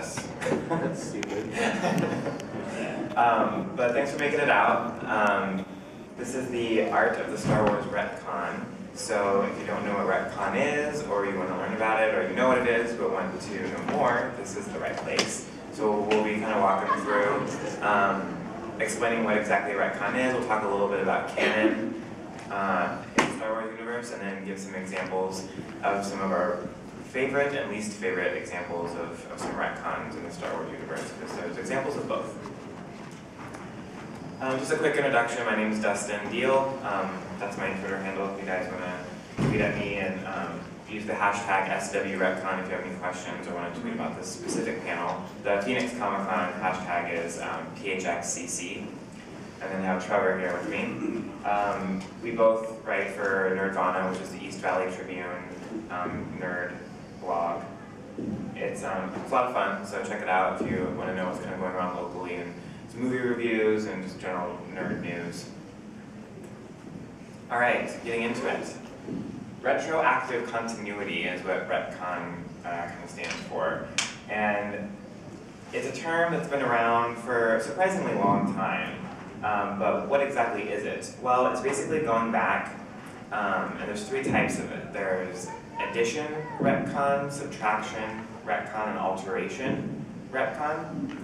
this. That's stupid. But thanks for making it out. This is the art of the Star Wars Retcon. So if you don't know what Retcon is, or you want to learn about it, or you know what it is but want to know more, this is the right place. So we'll be kind of walking through, explaining what exactly Retcon is. We'll talk a little bit about canon in the Star Wars universe, and then give some examples of some of our favorite and least favorite examples of some retcons in the Star Wars universe, because there's examples of both. Just a quick introduction, my name is Dustin Deal. That's my Twitter handle if you guys want to tweet at me, and use the hashtag SWRetcon if you have any questions or want to tweet about this specific panel. The Phoenix Comicon hashtag is PHXCC. And then I have Trevor here with me. We both write for Nerdvana, which is the East Valley Tribune nerd blog. It's a lot of fun, so check it out if you want to know what's kind of going on locally, and some movie reviews and just general nerd news. All right, getting into it. Retroactive continuity is what Retcon kind of stands for. And it's a term that's been around for a surprisingly long time. But what exactly is it? Well, it's basically going back, and there's three types of it. There's addition retcon, subtraction retcon, and alteration retcon.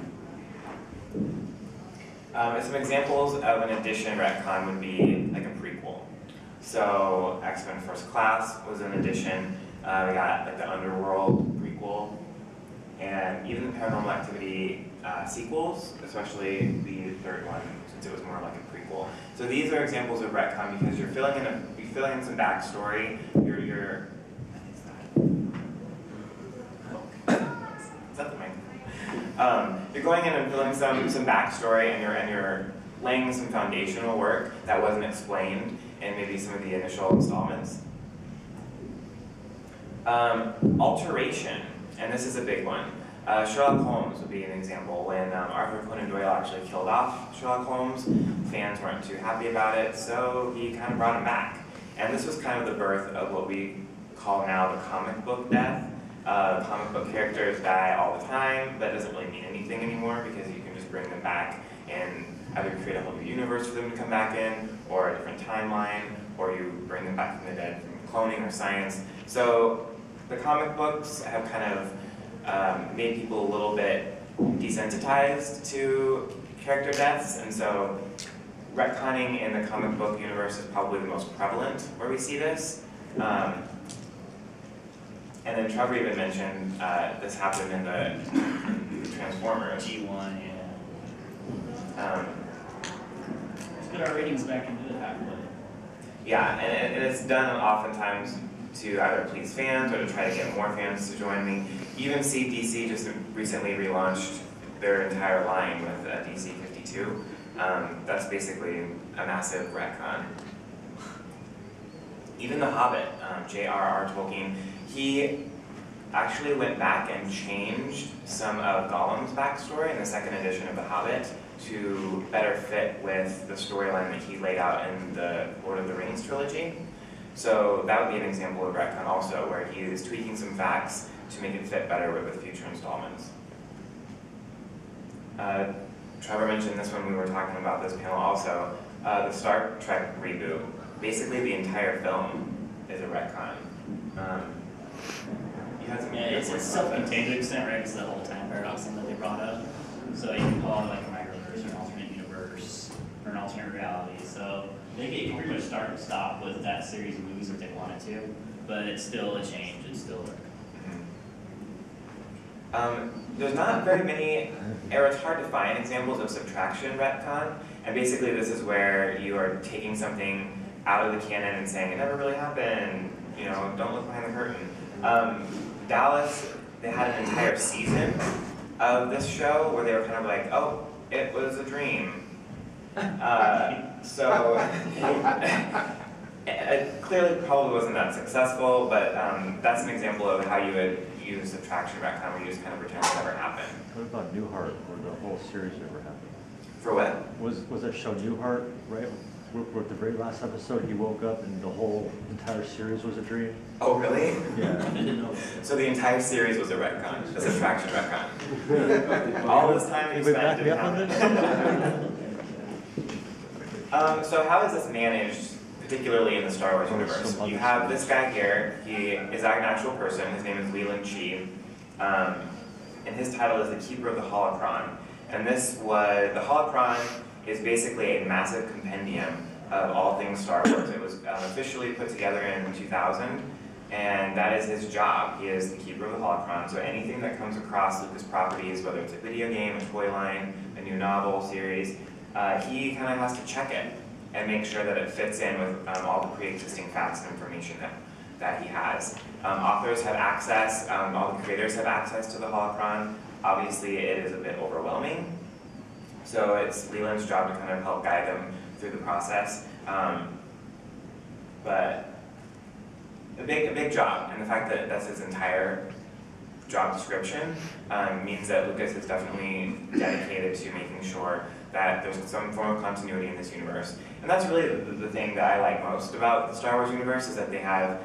Some examples of an addition retcon would be like a prequel. So X-Men First Class was an addition. We got like the Underworld prequel, and even the Paranormal Activity sequels, especially the third one, since it was more like a prequel. So these are examples of retcon because you're filling in some backstory. You're is that the microphone? You're going in and filling some backstory, and you're laying some foundational work that wasn't explained in maybe some of the initial installments. Alteration, and this is a big one. Sherlock Holmes would be an example. When Arthur Conan Doyle actually killed off Sherlock Holmes, fans weren't too happy about it, so he kind of brought him back. And this was kind of the birth of what we call now the comic book death. Comic book characters die all the time. That doesn't really mean anything anymore because you can just bring them back and either create a whole new universe for them to come back in, or a different timeline, or you bring them back from the dead from cloning or science. So the comic books have kind of made people a little bit desensitized to character deaths, and so retconning in the comic book universe is probably the most prevalent where we see this. And then Trevor even mentioned this happened in the Transformers. G1, yeah. Let's get our ratings back into the halfway. Yeah, and it's done oftentimes to either please fans or to try to get more fans to join me. You even see DC just recently relaunched their entire line with DC 52. That's basically a massive retcon. Even The Hobbit, J.R.R. Tolkien, he actually went back and changed some of Gollum's backstory in the second edition of The Hobbit to better fit with the storyline that he laid out in the Lord of the Rings trilogy. So that would be an example of retcon also, where he is tweaking some facts to make it fit better with future installments. Trevor mentioned this when we were talking about this panel also. The Star Trek reboot, basically the entire film is a retcon. Yeah, it's self-contained to an extent, right? It's the whole time paradox thing that they brought up. So you can call it like a microverse or an alternate universe or an alternate reality. So they can pretty much start and stop with that series of movies if they wanted to, but it's still a change. It's still there's not very many, or it's hard to find examples of subtraction retcon, and basically this is where you are taking something out of the canon and saying it never really happened, you know, don't look behind the curtain. Dallas, they had an entire season of this show where they were kind of like, oh, it was a dream. So it clearly probably wasn't that successful, but that's an example of how you would use subtraction retcon, where you just kind of pretend it never happened. What about Newhart, where the whole series never happened? For what? Was that show Newhart, right? Where the very last episode he woke up and the whole entire series was a dream? Oh, really? Yeah. I didn't know. So the entire series was a retcon, a subtraction retcon. All this time you Can we spent back me didn't up on happen. this? So how is this managed, particularly in the Star Wars universe? You have this guy here, he is an actual person, his name is Leland Chi, and his title is the Keeper of the Holocron. And the Holocron is basically a massive compendium of all things Star Wars. It was officially put together in 2000, and that is his job. He is the Keeper of the Holocron, so anything that comes across Lucas properties, whether it's a video game, a toy line, a new novel series, he kind of has to check it and make sure that it fits in with all the pre-existing facts and information that he has. Authors have access, all the creators have access to the Holocron. Obviously, it is a bit overwhelming, so it's Leland's job to kind of help guide them through the process. But a big job, and the fact that that's his entire job description means that Lucas is definitely dedicated to making sure that there's some form of continuity in this universe. And that's really the thing that I like most about the Star Wars universe, is that they have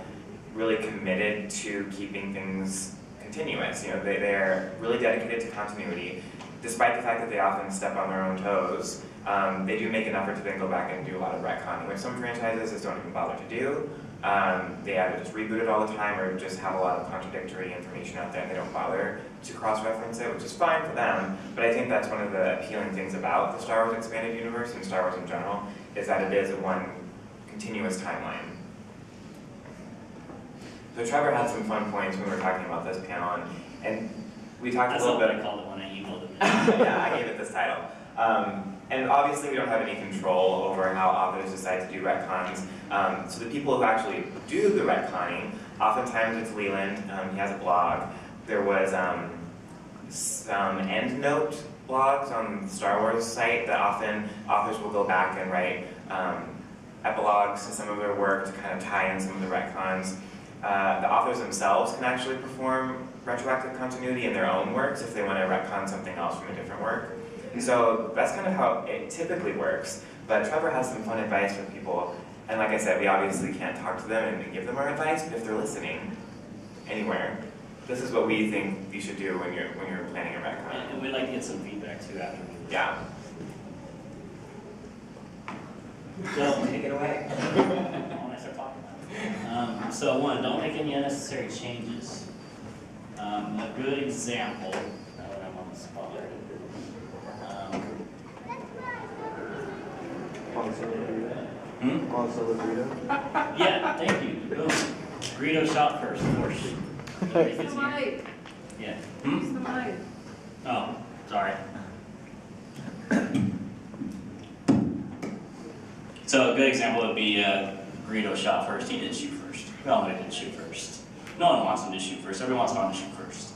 really committed to keeping things continuous. You know, they're really dedicated to continuity, despite the fact that they often step on their own toes. They do make an effort to then go back and do a lot of retconning, which some franchises just don't even bother to do. They either just reboot it all the time or just have a lot of contradictory information out there and they don't bother to cross-reference it, which is fine for them, but I think that's one of the appealing things about the Star Wars Expanded Universe and Star Wars in general, is that it is a one continuous timeline. So Trevor had some fun points when we were talking about this panel, and we talked a little bit. That's what I called it when I emailed him. Yeah, I gave it this title. And obviously we don't have any control over how authors decide to do retcons. So the people who actually do the retconning, oftentimes it's Leland, he has a blog. There was some EndNote blogs on the Star Wars site that often authors will go back and write epilogues to some of their work to kind of tie in some of the retcons. The authors themselves can actually perform retroactive continuity in their own works if they want to retcon something else from a different work. So that's kind of how it typically works, but Trevor has some fun advice for people, and like I said, we obviously can't talk to them and give them our advice, but if they're listening anywhere, this is what we think you should do when you're planning a retcon. And we'd like to get some feedback too after. Yeah. So, Take it away. when I start talking about it. So one, don't make any unnecessary changes. A good example, now that I'm on the spot. Yeah, thank you. Boom. Greedo shot first, of course. Use the mic. Yeah. Use the mic. Oh, sorry. So a good example would be Greedo shot first. He didn't shoot first. We all know he didn't shoot first. No one wants him to shoot first. Everyone wants him to shoot first.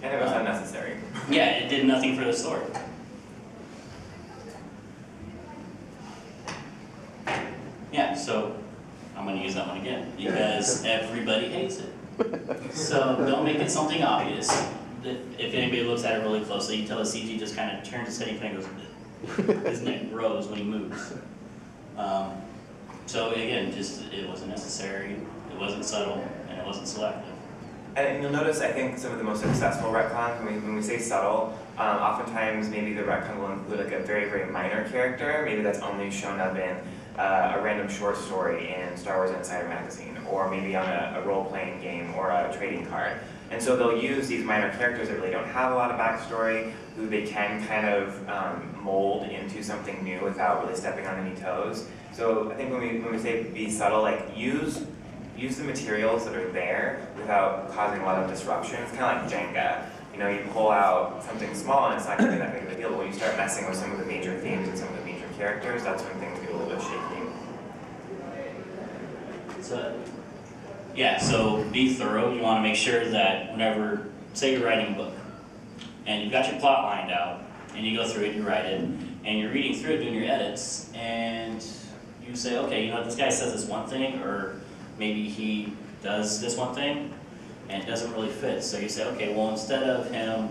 And it was unnecessary. Yeah, it did nothing for the story. Yeah, so I'm going to use that one again because everybody hates it. So don't make it something obvious. If anybody looks at it really closely, you tell the CG just kind of turns his head and goes, his neck grows when he moves. So again, just it wasn't necessary, it wasn't subtle, and it wasn't selective. And you'll notice, I think, some of the most successful retcons, when we say subtle, oftentimes maybe the retcon will include like a very, very minor character, maybe that's only shown up in a random short story in Star Wars Insider magazine, or maybe on a role-playing game or a trading card. And so they'll use these minor characters that really don't have a lot of backstory, who they can kind of mold into something new without really stepping on any toes. So I think when we say be subtle, like use the materials that are there without causing a lot of disruption. It's kind of like Jenga. You know, you pull out something small and it's not going to be that big of a deal, but when you start messing with some of the major themes and some of the major characters, that's when things get a little bit shaky. So, yeah, so be thorough. You want to make sure that whenever, say you're writing a book, and you've got your plot lined out, and you go through it, you write it, and you're reading through it, doing your edits, and you say, okay, you know, this guy says this one thing, or maybe he does this one thing, and it doesn't really fit. So you say, okay, well, instead of him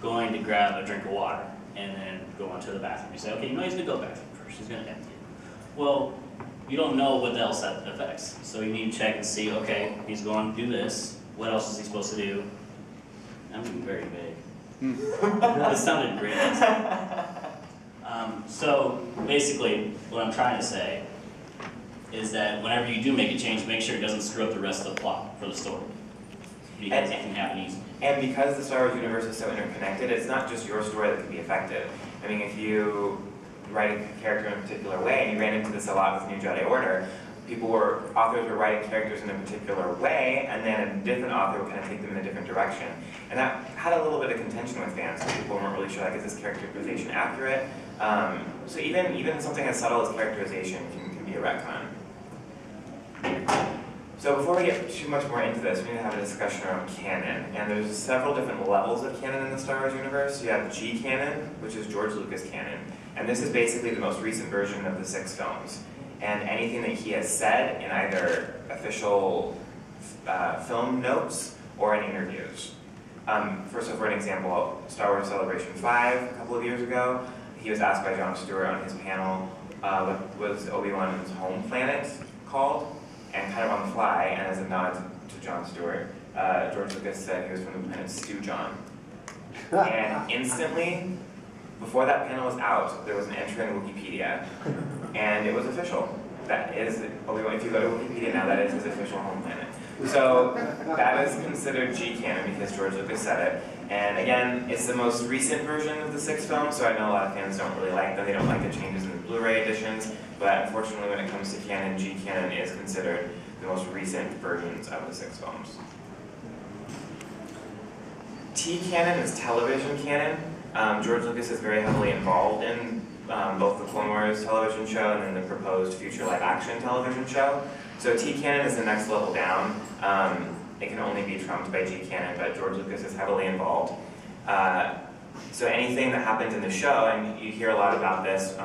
going to grab a drink of water and then go into the bathroom, you say, okay, you know, he's going to go to the bathroom first. He's going to empty it. Well, you don't know what else that affects. So you need to check and see, okay, he's going to do this. What else is he supposed to do? I'm being very vague. This sounded great. So basically, what I'm trying to say is that whenever you do make a change, make sure it doesn't screw up the rest of the plot for the story. Because it can happen easily. And because the Star Wars universe is so interconnected, it's not just your story that can be affected. I mean, if you write a character in a particular way, and you ran into this a lot with New Jedi Order, authors were writing characters in a particular way, and then a different author would kind of take them in a different direction. And that had a little bit of contention with fans. People weren't really sure, like, is this characterization accurate? So even something as subtle as characterization can be a retcon. So before we get too much more into this, we need to have a discussion around canon. And there's several different levels of canon in the Star Wars universe. You have G canon, which is George Lucas canon. And this is basically the most recent version of the 6 films. And anything that he has said in either official film notes or in interviews. For an example, Star Wars Celebration 5, a couple of years ago, he was asked by Jon Stewart on his panel, what was Obi-Wan's home planet called? And kind of on the fly, and as a nod to Jon Stewart, George Lucas said he was from the planet Stew John. And instantly, before that panel was out, there was an entry in Wikipedia, and it was official. That is Obi-Wan. If you go to Wikipedia now, that is his official home planet. So that is considered G canon because George Lucas said it. And again, it's the most recent version of the 6 films, so I know a lot of fans don't really like them. They don't like the changes in the Blu-ray editions, but unfortunately when it comes to canon, G canon is considered the most recent versions of the 6 films. T canon is television canon. George Lucas is very heavily involved in both the Clone Wars television show and then the proposed future live-action television show. So T canon is the next level down. It can only be trumped by G canon, but George Lucas is heavily involved. So anything that happens in the show, and you hear a lot about this,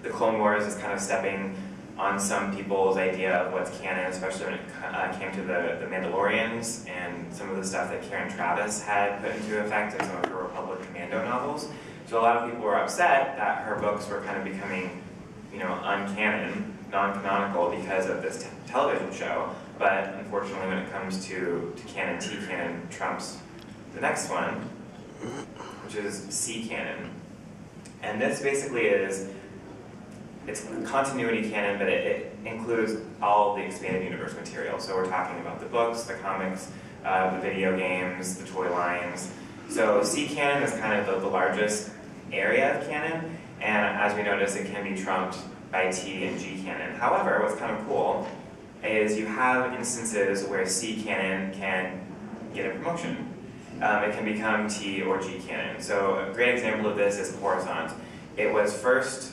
the Clone Wars is kind of stepping on some people's idea of what's canon, especially when it came to the Mandalorians and some of the stuff that Karen Traviss had put into effect in some of her Republic Commando novels. So a lot of people were upset that her books were kind of becoming, uncanon, non-canonical because of this television show. But unfortunately, when it comes to canon, T canon trumps the next one, which is C canon. And this basically it's continuity canon, but it includes all the expanded universe material. So we're talking about the books, the comics, the video games, the toy lines. So C canon is kind of the largest area of canon, and as we noticed, it can be trumped by T and G canon. However, what's kind of cool is you have instances where C canon can get a promotion. It can become T or G canon. So a great example of this is Coruscant. It was first,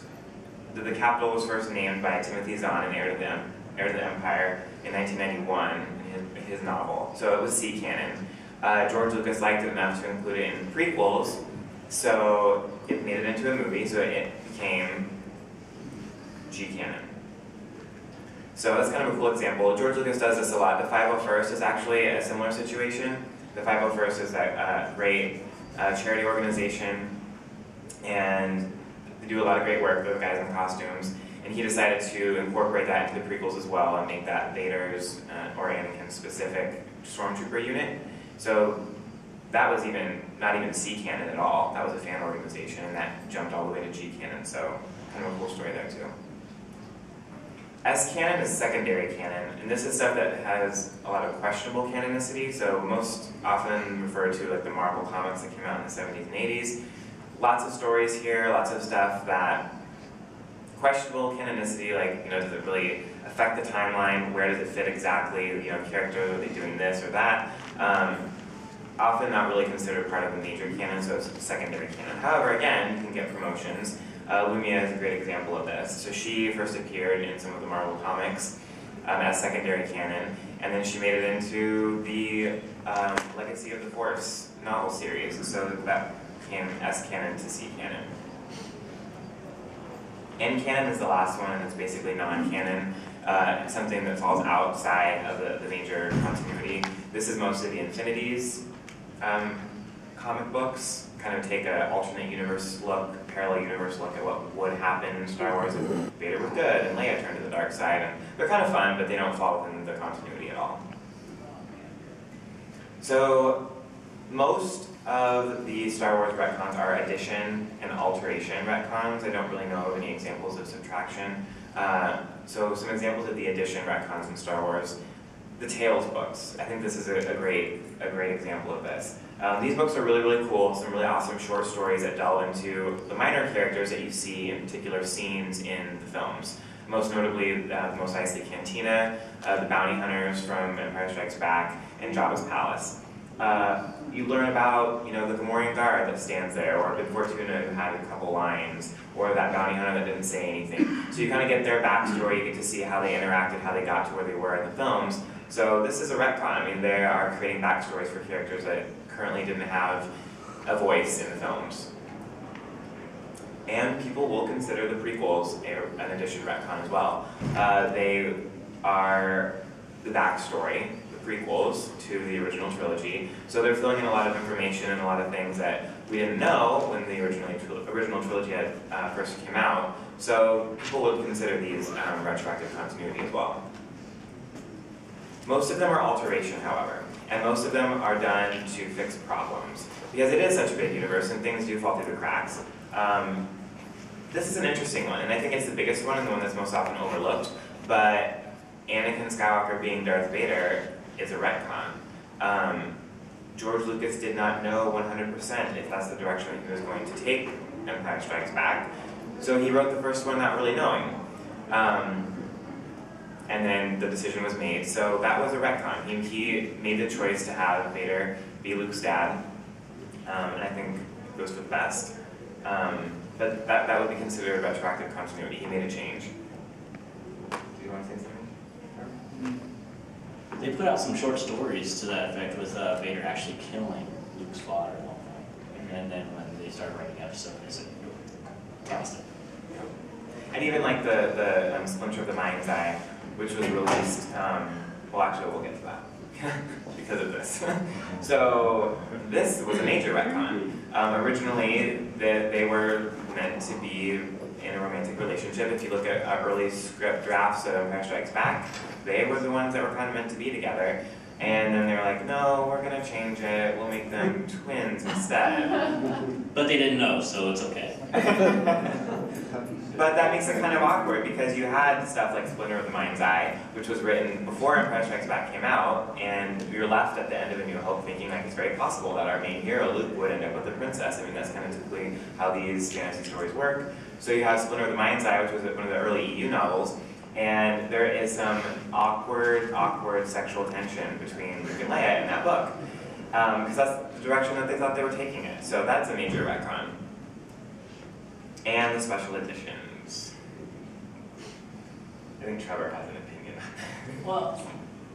the capital was first named by Timothy Zahn in Heir to the Empire in 1991 in his novel. So it was C canon. George Lucas liked it enough to include it in prequels, so it made it into a movie, so it became G canon. So that's kind of a cool example. George Lucas does this a lot. The 501st is actually a similar situation. The 501st is that great charity organization, and they do a lot of great work with guys in costumes. And he decided to incorporate that into the prequels as well and make that Vader's or Anakin's specific stormtrooper unit. So that was not even C canon at all. That was a fan organization, and that jumped all the way to G canon. So kind of a cool story there too. S canon is secondary canon, and this is stuff that has a lot of questionable canonicity. So most often referred to like the Marvel comics that came out in the 70s and 80s. Lots of stories here, lots of stuff that questionable canonicity, like, does it really affect the timeline? Where does it fit exactly? Characters, are they doing this or that? Often not really considered part of the major canon, so it's secondary canon. However, again, you can get promotions. Lumia is a great example of this. So she first appeared in some of the Marvel comics as secondary canon, and then she made it into the Legacy of the Force novel series, so that became S canon to C canon. N canon is the last one, and it's basically non-canon. Something that falls outside of the major continuity. This is mostly the Infinities comic books kind of take an alternate universe look, parallel universe look at what would happen in Star Wars if Vader was good and Leia turned to the dark side. And they're kind of fun, but they don't fall within the continuity at all. So most of the Star Wars retcons are addition and alteration retcons. I don't really know of any examples of subtraction. So some examples of the addition retcons in Star Wars. The Tales books. I think this is a great example of this. These books are really, really cool. Some really awesome short stories that delve into the minor characters that you see in particular scenes in the films. Most notably, Mos Eisley Cantina, the bounty hunters from Empire Strikes Back, and Jabba's palace. You learn about, the Gamorrean guard that stands there, or Bib Fortuna who had a couple lines, or that bounty hunter that didn't say anything. So you kind of get their backstory, you get to see how they interacted, how they got to where they were in the films. So this is a retcon. I mean, they are creating backstories for characters that currently didn't have a voice in the films. And people will consider the prequels an addition retcon as well. They are the backstory, the prequels to the original trilogy. So they're filling in a lot of information and a lot of things that we didn't know when the original trilogy had first came out. So people would consider these retroactive continuity as well. Most of them are alteration, however, and most of them are done to fix problems. Because it is such a big universe and things do fall through the cracks. This is an interesting one, and I think it's the biggest one and the one that's most often overlooked, but Anakin Skywalker being Darth Vader is a retcon. George Lucas did not know 100% if that's the direction he was going to take Empire Strikes Back, so he wrote the first one not really knowing. And then the decision was made, so that was a retcon. He made the choice to have Vader be Luke's dad, and I think it was for the best. But that would be considered retroactive continuity. He made a change. Do you want to say something? They put out some short stories to that effect with Vader actually killing Luke's father at one point. And then when they started writing episodes, they said, cast it. And even like the Splinter of the Mind's Eye, which was released, well actually we'll get to that because of this. So this was a major retcon. Originally they were meant to be in a romantic relationship. If you look at early script drafts of Empire Strikes Back, they were the ones that were kind of meant to be together. And then they were like, no, we're gonna change it, we'll make them twins instead. But they didn't know, so it's okay. But that makes it kind of awkward because you had stuff like Splinter of the Mind's Eye, which was written before Empire Strikes Back came out, and we were left at the end of A New Hope thinking like it's very possible that our main hero, Luke, would end up with the princess. I mean, that's kind of typically how these fantasy stories work. So you have Splinter of the Mind's Eye, which was one of the early EU novels, and there is some awkward sexual tension between Luke and Leia in that book. Because that's the direction that they thought they were taking it. So that's a major retcon. And the special editions. I think Trevor has an opinion. Well,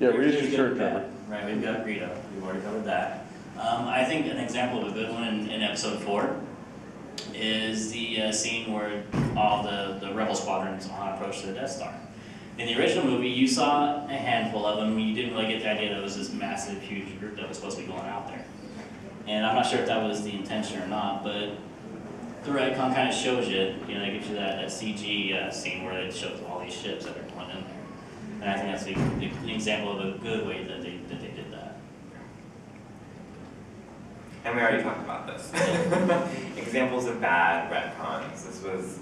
Yeah, read there's your good shirt, and bad, Trevor. right? We've got Greedo. We've already covered that. I think an example of a good one in episode 4 is the scene where all the rebel squadrons on approach to the Death Star. In the original movie, you saw a handful of them. You didn't really get the idea that it was this massive, huge group that was supposed to be going out there. And I'm not sure if that was the intention or not, but the retcon kind of shows you, they give you that CG scene where it shows all these ships that are going in there. And I think that's an example of a good way that they did that. And we already talked about this. Examples of bad retcons. This was...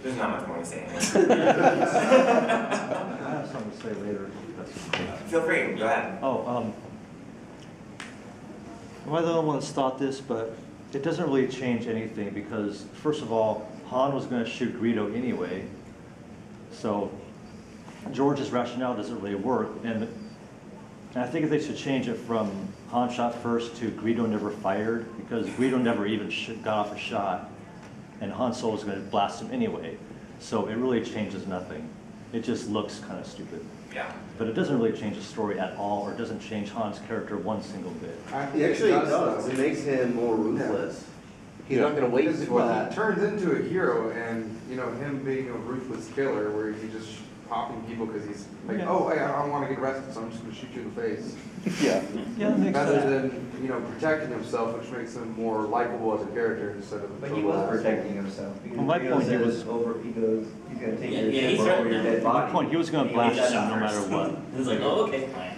There's not much more to say. I have something to say later. Feel free, go ahead. Oh, I'm the only one that's thought this, but it doesn't really change anything because, first of all, Han was going to shoot Greedo anyway, so George's rationale doesn't really work. And I think they should change it from Han shot first to Greedo never fired, because Greedo never even got off a shot, and Han Solo was going to blast him anyway. So it really changes nothing. It just looks kind of stupid. Yeah. But it doesn't really change the story at all, or it doesn't change Han's character one single bit. Actually, it does. It makes him more ruthless. He's not going to wait for that. He turns into a hero, and him being a ruthless killer, where he just popping people because he's like, Yeah. oh, hey, I don't want to get arrested, so I'm just going to shoot you in the face. Yeah, that makes Rather sense. than, protecting himself, which makes him more likable as a character instead of. But he was protecting himself. Because Well, my Rio point, he says was- he's gonna take Yeah, your yeah, shit he's over threatened your them. dead My body. point, he was gonna He blast got him shot no matter first. what. He was like, oh, okay, fine.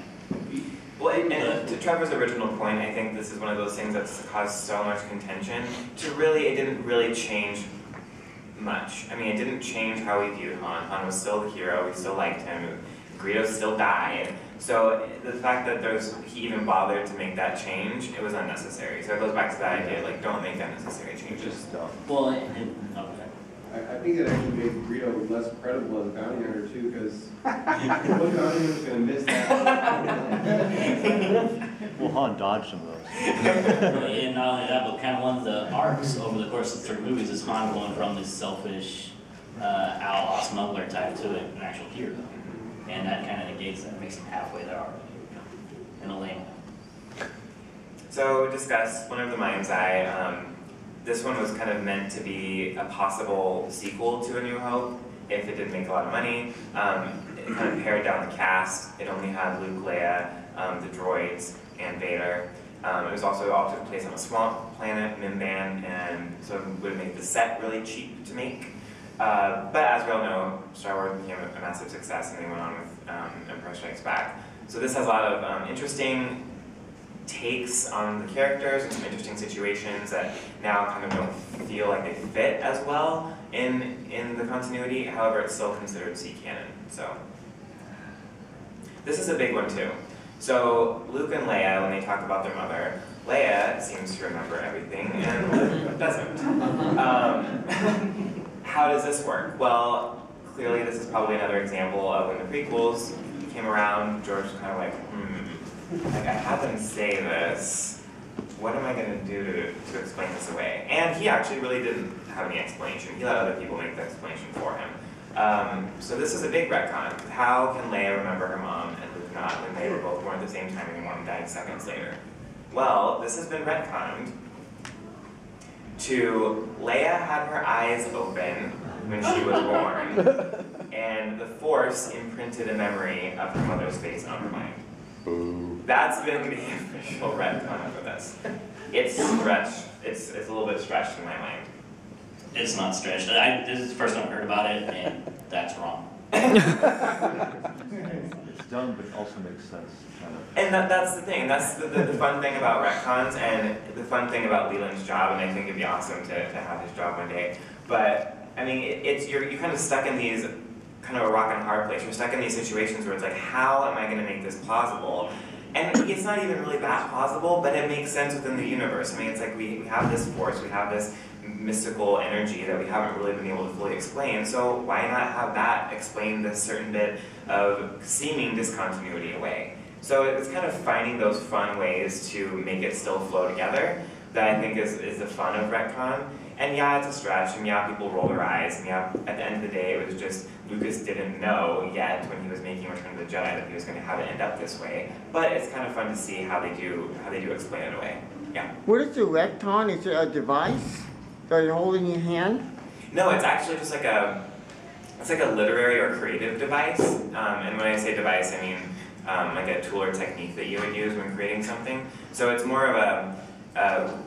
Well, and to Trevor's original point, I think this is one of those things that's caused so much contention. It didn't really change much. I mean, it didn't change how we viewed Han. Han was still the hero. We still liked him. Greedo still died. So the fact that he even bothered to make that change, it was unnecessary. So it goes back to that idea, like, don't make unnecessary changes. Well, okay. I think it actually made Greedo less credible as a bounty hunter too, because what bounty hunter's gonna miss that? Well, Han dodged some of those. And not only that, but kind of one of the arcs over the course of the 3 movies is Han going from this selfish outlaw smuggler type to an actual hero. And that kind of negates that, makes him halfway there already. In a lame way. So discuss one of the Mind's Eye. This one was kind of meant to be a possible sequel to A New Hope if it didn't make a lot of money. It kind of pared down the cast. It only had Luke, Leia, the droids, and Vader. It was also all took place on a swamp planet, Mimban, and so it would have made the set really cheap to make. But as we all know, Star Wars became a massive success, and they went on with Empire Strikes Back. So this has a lot of interesting takes on the characters and some interesting situations that now kind of don't feel like they fit as well in the continuity. However, it's still considered C canon. So this is a big one too. So Luke and Leia, when they talk about their mother, Leia seems to remember everything and Luke doesn't. How does this work? Well, clearly this is probably another example of when the prequels came around, George was kind of like, like I had them say this, what am I going to do to explain this away? And he actually really didn't have any explanation. He let other people make the explanation for him. So this is a big retcon. How can Leia remember her mom and Luke not when they were both born at the same time and your mom died seconds later? Well, this has been retconned to Leia had her eyes open when she was born, and the Force imprinted a memory of her mother's face on her mind. That's been the official retcon for this. It's stretched. It's a little bit stretched in my mind. It's not stretched. This is the first time I've heard about it, and that's wrong. It's dumb, but it also makes sense, kind of. And that's the thing. That's the fun thing about retcons, and the fun thing about Leland's job, and I think it'd be awesome to have his job one day. But, I mean, you're kind of stuck in these, kind of a rock and a hard place. You're stuck in these situations where it's like, how am I going to make this plausible? And it's not even really that plausible, but it makes sense within the universe. I mean, it's like we have this force, we have this mystical energy that we haven't really been able to fully explain, so why not have that explain this certain bit of seeming discontinuity away? So it's kind of finding those fun ways to make it still flow together that I think is the fun of retcon. And yeah, it's a stretch, and yeah, people roll their eyes, and yeah, at the end of the day, it was just Lucas didn't know yet when he was making Return of the Jedi that he was going to have it end up this way. But it's kind of fun to see how they do explain it away. Yeah. What is the retcon? Is it a device that you're holding in your hand? No, it's actually just like it's like a literary or creative device. And when I say device, I mean like a tool or technique that you would use when creating something. So it's more of a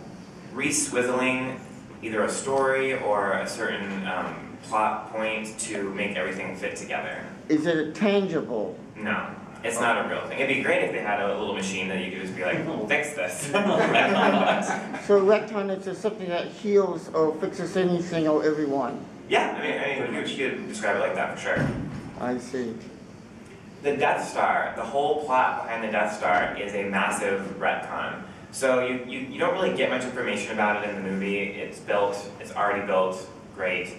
re-swizzling either a story or a certain plot point to make everything fit together. Is it tangible? No, it's not a real thing. It'd be great if they had a little machine that you could just be like, fix this. So retcon is just something that heals or fixes anything or everyone? Yeah, I mean, you could describe it like that for sure. I see. The Death Star, the whole plot behind the Death Star is a massive retcon. So you don't really get much information about it in the movie. It's built, it's already built, great.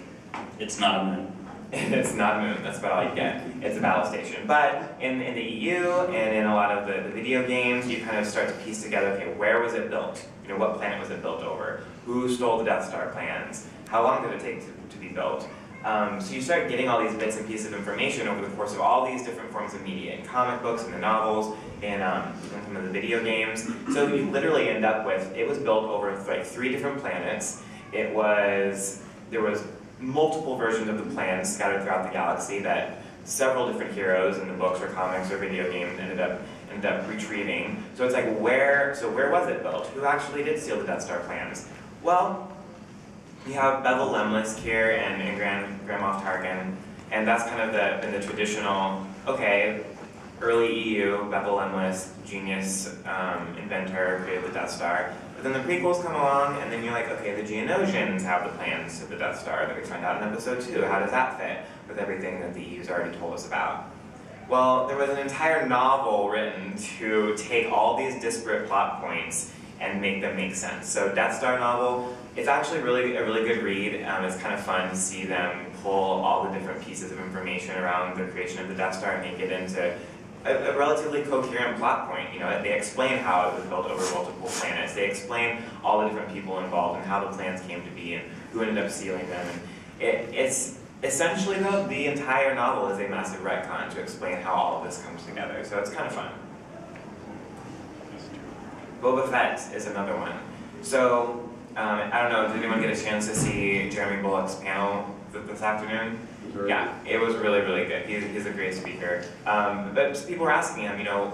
It's not a moon. It's not a moon, that's about all you get. It's a battle station. But in the EU and in a lot of the video games, you kind of start to piece together, okay, where was it built? You know, what planet was it built over? Who stole the Death Star plans? How long did it take to be built? So you start getting all these bits and pieces of information over the course of all these different forms of media, in comic books, in the novels, in some of the video games. So you literally end up with, it was built over like 3 different planets. There was multiple versions of the plans scattered throughout the galaxy that several different heroes in the books or comics or video games ended up retrieving. So it's like, where was it built? Who actually did steal the Death Star plans? Well, you have Bevel Lemlis here and Grand Moff Tarkin, and that's kind of in the traditional, okay, early EU, Bevel Lemlis, genius inventor, created the Death Star. But then the prequels come along, and then you're like, okay, the Geonosians have the plans of the Death Star that we find out in episode 2. How does that fit with everything that the EU's already told us about? Well, there was an entire novel written to take all these disparate plot points and make them make sense. So Death Star novel, it's actually a really good read. It's kind of fun to see them pull all the different pieces of information around the creation of the Death Star and make it into a relatively coherent plot point. You know, they explain how it was built over multiple planets. They explain all the different people involved and how the plans came to be and who ended up stealing them. And it's essentially, though, the entire novel is a massive retcon to explain how all of this comes together. So it's kind of fun. Boba Fett is another one. So, I don't know, did anyone get a chance to see Jeremy Bullock's panel this afternoon? Yeah, it was really, really good. He's a great speaker. But people were asking him, you know,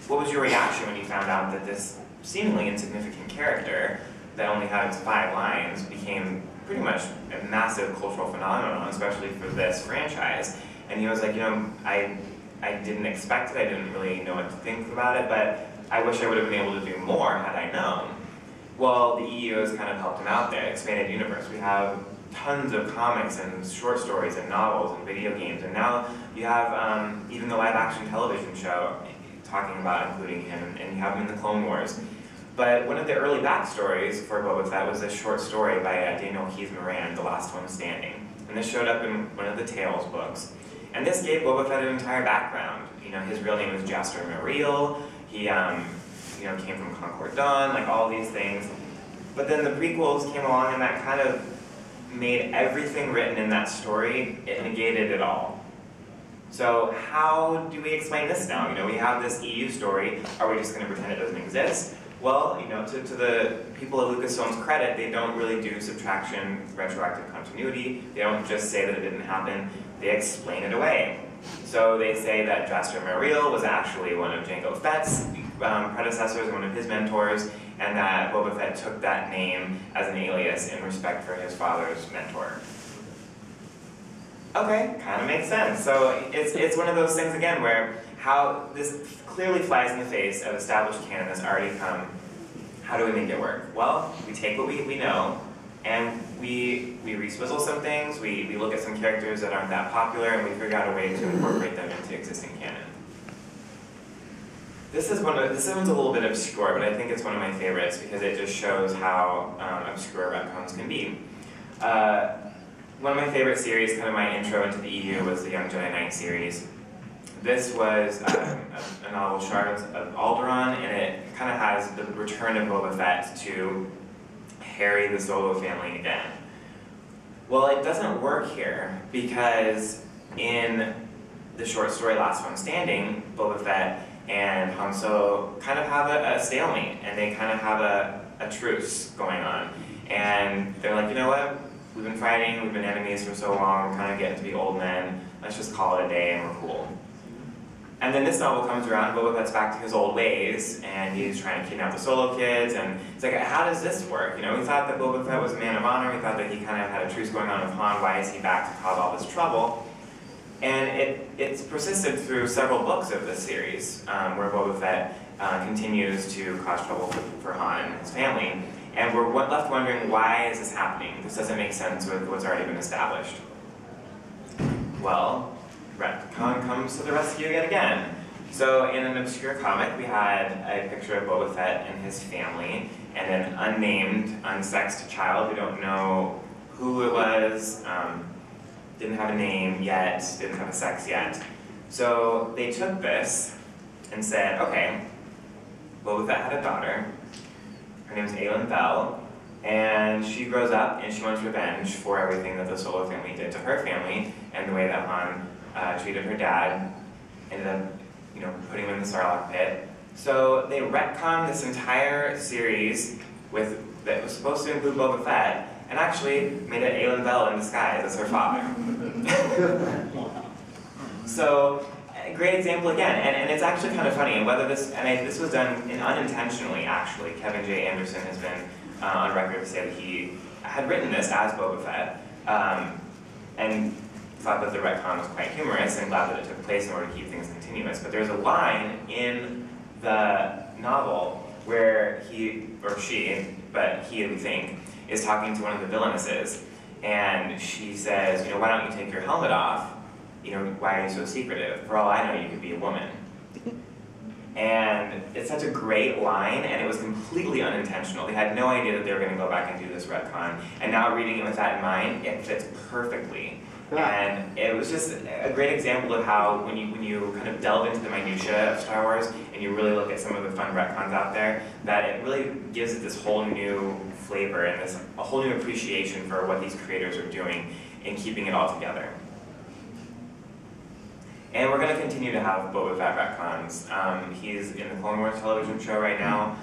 what was your reaction when you found out that this seemingly insignificant character that only had 5 lines became pretty much a massive cultural phenomenon, especially for this franchise? And he was like, you know, I didn't expect it, I didn't really know what to think about it, but I wish I would have been able to do more had I known. Well, the EU has kind of helped him out there, expanded universe. We have tons of comics and short stories and novels and video games, and now you have even the live-action television show talking about including him, and you have him in the Clone Wars. But one of the early backstories for Boba Fett was a short story by Daniel Keith Moran, The Last One Standing. And this showed up in one of the Tales books. And this gave Boba Fett an entire background. You know, his real name was Jasper Muriel. He came from Concord Dawn, like all these things. But then the prequels came along and that kind of made everything written in that story, it negated it all. So how do we explain this now? You know, we have this EU story, are we just going to pretend it doesn't exist? Well, you know, to the people at Lucasfilm's credit, they don't really do subtraction, retroactive continuity. They don't just say that it didn't happen, they explain it away. So they say that Jasper Muriel was actually one of Jango Fett's predecessors, one of his mentors, and that Boba Fett took that name as an alias in respect for his father's mentor. Okay, kind of makes sense. So it's one of those things, again, where how this clearly flies in the face of established canon that's already come. How do we make it work? Well, we take what we know, and we re-swizzle some things, we look at some characters that aren't that popular, and we figure out a way to incorporate them into existing canon. This one's a little bit obscure, but I think it's one of my favorites because it just shows how obscure retcons can be. One of my favorite series, kind of my intro into the EU, was the Young Jedi Knight series. This was a novel, Shards of Alderaan, and it kind of has the return of Boba Fett to harry the Solo family again. Well, it doesn't work here because in the short story Last One Standing, Boba Fett and Han Solo kind of have a stalemate, and they kind of have a truce going on. And they're like, you know what? We've been fighting, we've been enemies for so long, we're kind of getting to be old men, let's just call it a day and we're cool. And then this novel comes around, Boba Fett's back to his old ways, and he's trying to kidnap the Solo kids, and it's like, how does this work? You know, we thought that Boba Fett was a man of honor, we thought that he kind of had a truce going on with Han, why is he back to cause all this trouble? And it's persisted through several books of this series, where Boba Fett continues to cause trouble for Han and his family. And we're left wondering, why is this happening? This doesn't make sense with what's already been established. Well, retcon comes to the rescue yet again. So in an obscure comic, we had a picture of Boba Fett and his family, and an unnamed, unsexed child. We don't know who it was, didn't have a name yet, didn't have a sex yet. So they took this and said, okay, Boba Fett had a daughter. Her name is Aelin Bell, and she grows up and she wants revenge for everything that the Solo family did to her family, and the way that Han treated her dad, ended up, you know, putting him in the Sarlacc pit. So they retconned this entire series that was supposed to include Boba Fett, and actually made it Aelin Bell in disguise as her father. So, a great example again, and it's actually kind of funny, and whether this, this was done unintentionally actually. Kevin J. Anderson has been on record to say that he had written this as Boba Fett, and thought that the retcon was quite humorous and glad that it took place in order to keep things continuous. But there's a line in the novel where he, or she, but he, we think, is talking to one of the villainesses, and she says, you know, why don't you take your helmet off? You know, why are you so secretive? For all I know, you could be a woman. And it's such a great line, and it was completely unintentional. They had no idea that they were going to go back and do this retcon. And now reading it with that in mind, it fits perfectly. And it was just a great example of how when you kind of delve into the minutiae of Star Wars and you really look at some of the fun retcons out there, that it really gives it this whole new flavor and a whole new appreciation for what these creators are doing in keeping it all together. And we're going to continue to have Boba Fett retcons. He's in the Clone Wars television show right now.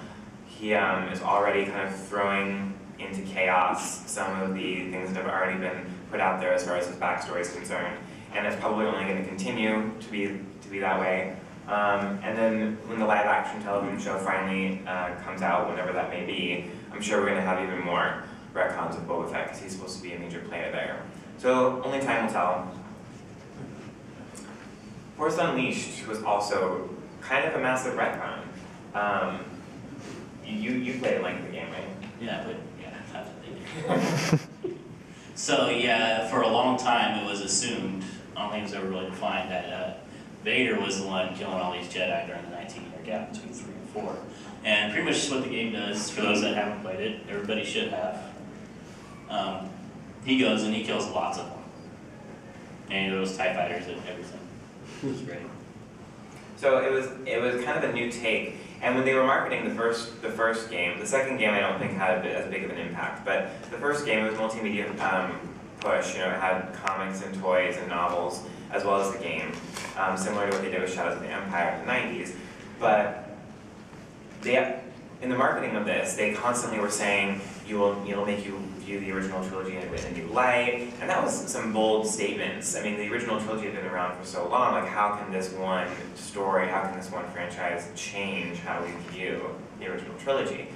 He is already kind of throwing into chaos some of the things that have already been put out there as far as his backstory is concerned. And it's probably only going to continue to be that way. And then when the live action television show finally comes out, whenever that may be, I'm sure we're going to have even more retcons of Boba Fett because he's supposed to be a major player there. So only time will tell. Force Unleashed was also kind of a massive retcon. You played a length of the game, right? Yeah, but yeah, absolutely. So yeah, for a long time it was assumed, I don't think it was ever really defined, that Vader was the one killing all these Jedi during the 19-year gap between 3 and 4. And pretty much what the game does, for those that haven't played it, everybody should have. He goes and he kills lots of them. And he goes TIE fighters and everything. It was great. So it was kind of a new take. And when they were marketing the first game, the second game I don't think had as big of an impact, but the first game was multimedia push. You know, it had comics and toys and novels as well as the game, similar to what they did with Shadows of the Empire in the 90s. But in the marketing of this, they constantly were saying, it'll make you view the original trilogy in a new light, and that was some bold statements. I mean, the original trilogy had been around for so long, like how can this one story, how can this one franchise change how we view the original trilogy?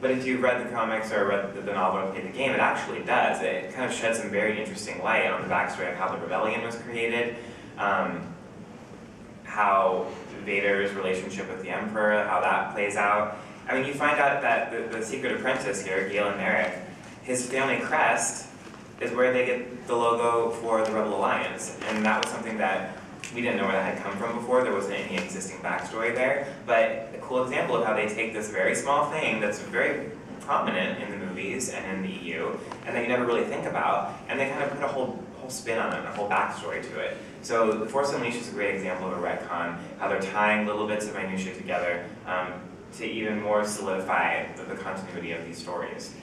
But if you've read the comics or read the novel or played the game, it actually does. It kind of sheds some very interesting light on the backstory of how the rebellion was created, how Vader's relationship with the Emperor, how that plays out. I mean, you find out that the secret apprentice here, Galen Merrick, his family crest is where they get the logo for the Rebel Alliance. And that was something that we didn't know where that had come from before. There wasn't any existing backstory there. But a cool example of how they take this very small thing that's very prominent in the movies and in the EU, and that you never really think about, and they kind of put a whole spin on it, and a whole backstory to it. So The Force Unleashed is a great example of a retcon, how they're tying little bits of minutiae together to even more solidify the continuity of these stories.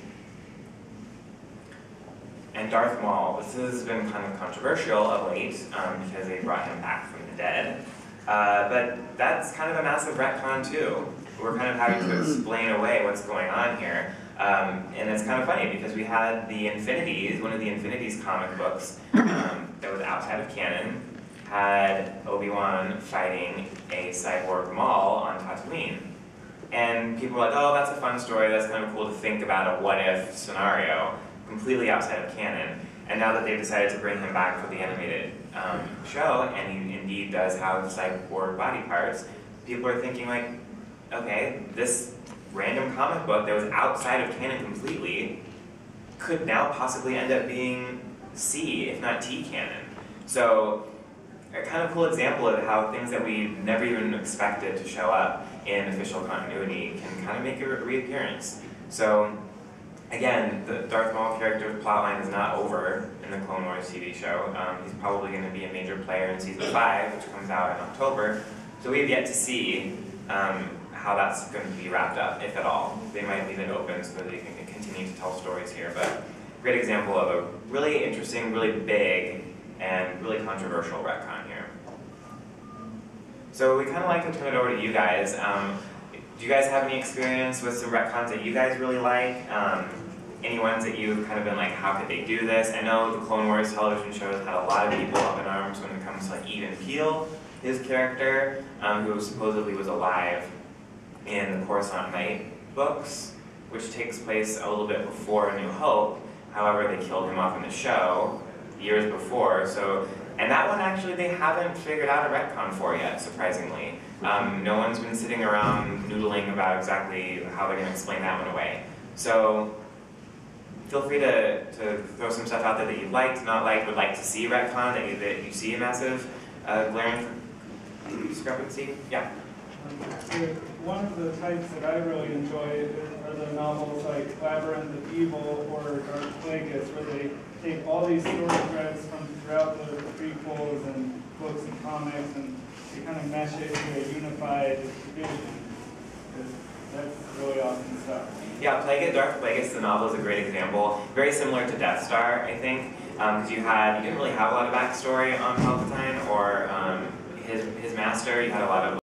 And Darth Maul, this has been kind of controversial of late because they brought him back from the dead. But that's kind of a massive retcon too. We're kind of having to explain away what's going on here. And it's kind of funny because we had the Infinities, one of the Infinities comic books that was outside of canon, had Obi-Wan fighting a cyborg Maul on Tatooine. And people were like, oh, that's a fun story, that's kind of cool to think about a what-if scenario, completely outside of canon. And now that they've decided to bring him back for the animated show, and he indeed does have cyborg body parts, people are thinking like, okay, this random comic book that was outside of canon completely could now possibly end up being C, if not T canon. So, a kind of cool example of how things that we never even expected to show up in official continuity can kind of make a reappearance. So, again, the Darth Maul character's plotline is not over in the Clone Wars TV show. He's probably going to be a major player in Season 5, which comes out in October. So we have yet to see how that's going to be wrapped up, if at all. They might leave it open so that they can continue to tell stories here. But great example of a really interesting, really big, and really controversial retcon here. So we kind of like to turn it over to you guys. Do you guys have any experience with some retcons that you guys really like? any ones that you've kind of been like, how could they do this? I know the Clone Wars television shows had a lot of people up in arms when it comes to like Even Keel, his character, who supposedly was alive in the Coruscant Night books, which takes place a little bit before A New Hope. However, they killed him off in the show years before. So, and that one actually they haven't figured out a retcon for yet, surprisingly. No one's been sitting around noodling about exactly how they're going to explain that one away. So feel free to throw some stuff out there that you'd liked, not liked, would like to see retcon, that you see a massive glaring discrepancy. Yeah? One of the types that I really enjoy are the novels like Labyrinth of Evil or Dark Plagueis, where they take all these story threads from throughout the prequels and books and comics, and they kind of mesh it into a unified vision. That's really awesome stuff. Yeah, Dark Plagueis, the novel, is a great example. Very similar to Death Star, I think, because you didn't really have a lot of backstory on Palpatine or his master. You had a lot of